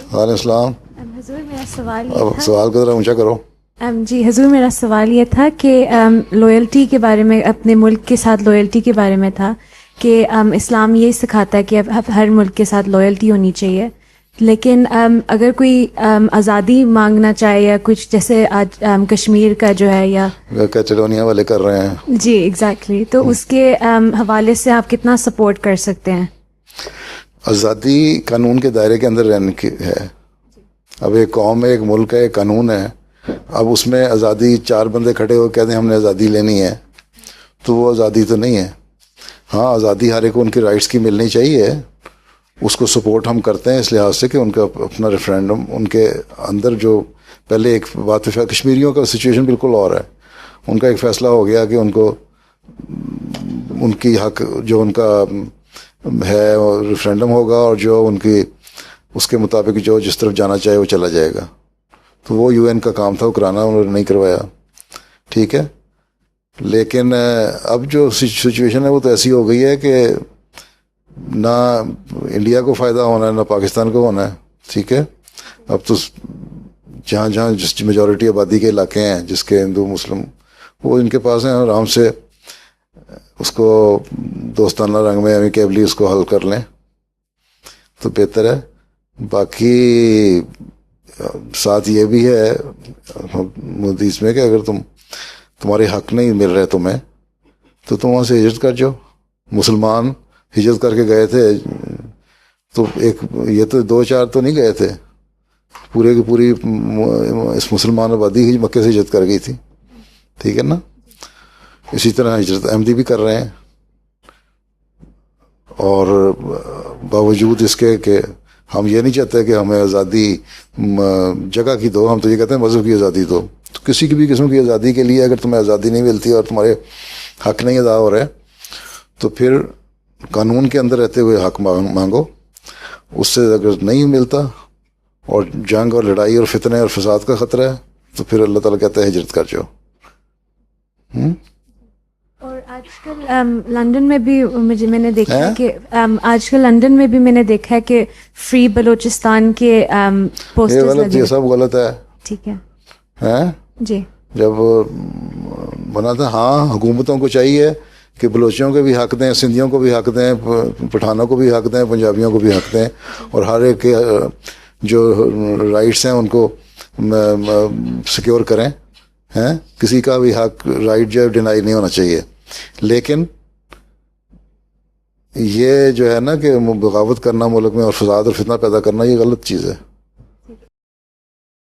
وعلیکم السلام. حضور میرا سوال یہ اب تھا سوال کو ذرا اونچا کرو. جی حضور میرا سوال یہ تھا کہ لویلٹی کے بارے میں، اپنے ملک کے ساتھ لویلٹی کے بارے میں تھا کہ اسلام یہ سکھاتا ہے کہ ہر ملک کے ساتھ لویلٹی ہونی چاہیے، لیکن اگر کوئی آزادی مانگنا چاہے یا کچھ، جیسے آج کشمیر کا جو ہے یا کیٹالونیا والے کر رہے ہیں. جی ایگزیکٹلی، تو اس کے حوالے سے آپ کتنا سپورٹ کر سکتے ہیں؟ آزادی قانون کے دائرے کے اندر رہنے کی ہے. اب ایک قوم ہے، ایک ملک ہے، ایک قانون ہے. اب اس میں آزادی، چار بندے کھڑے ہو کہتے ہیں ہم نے آزادی لینی ہے، تو وہ آزادی تو نہیں ہے. ہاں، آزادی ہر ایک کو ان کے رائٹس کی ملنی چاہیے، اس کو سپورٹ ہم کرتے ہیں اس لحاظ سے کہ ان کا اپنا ریفرینڈم، ان کے اندر جو پہلے ایک بات، کشمیریوں کا سچویشن بالکل اور ہے. ان کا ایک فیصلہ ہو گیا کہ ان کو ان کی حق جو ان کا ہے ریفرینڈم ہوگا، اور جو ان کی اس کے مطابق جو جس طرف جانا چاہے وہ چلا جائے گا. تو وہ یو این کا کام تھا وہ کرانا، انہوں نے نہیں کروایا. ٹھیک ہے، لیکن اب جو سچویشن ہے وہ تو ایسی ہو گئی ہے کہ نہ انڈیا کو فائدہ ہونا ہے نہ پاکستان کو ہونا ہے. ٹھیک ہے، اب تو جہاں جہاں جس میجورٹی آبادی کے علاقے ہیں جس کے ہندو مسلم، وہ ان کے پاس ہیں، آرام سے اس کو دوستانہ رنگ میں امیکیبلی اس کو حل کر لیں تو بہتر ہے. باقی ساتھ یہ بھی ہے حدیث میں کہ اگر تمہارے حق نہیں مل رہے تمہیں تو تم وہاں سے ہجرت کر جاؤ. مسلمان ہجرت کر کے گئے تھے تو ایک یہ تو دو چار تو نہیں گئے تھے، پورے کی پوری اس مسلمان آبادی ہی مکے سے ہجرت کر گئی تھی. ٹھیک ہے نا؟ اسی طرح ہجرت احمدی بھی کر رہے ہیں، اور باوجود اس کے کہ ہم یہ نہیں چاہتے کہ ہمیں آزادی جگہ کی دو، ہم تو یہ کہتے ہیں مذہب کی آزادی دو. تو کسی کی بھی قسم کی آزادی کے لیے اگر تمہیں آزادی نہیں ملتی اور تمہارے حق نہیں ادا ہو رہے تو پھر قانون کے اندر رہتے ہوئے حق مانگو. اس سے اگر نہیں ملتا اور جنگ اور لڑائی اور فتنے اور فساد کا خطرہ ہے تو پھر اللہ تعالیٰ کہتا ہے ہجرت کر جاؤ. اور آج کل لندن میں بھی میں نے دیکھا ہے کہ آج کل لندن میں بھی میں نے دیکھا ہے کہ فری بلوچستان کے پوسٹرز لگے. یہ سب غلط ہے. ٹھیک ہے جی. جب بنا تھا، ہاں حکومتوں کو چاہیے کہ بلوچیوں کے بھی حق دیں، سندھیوں کو بھی حق دیں، پٹھانوں کو بھی حق دیں، پنجابیوں کو بھی حق دیں، اور ہر ایک کے جو رائٹس ہیں ان کو سیکیور کریں. کسی کا بھی حق، رائٹ جو ہے ڈینائی نہیں ہونا چاہیے. لیکن یہ جو ہے نا کہ بغاوت کرنا ملک میں اور فساد اور فتنہ پیدا کرنا، یہ غلط چیز ہے.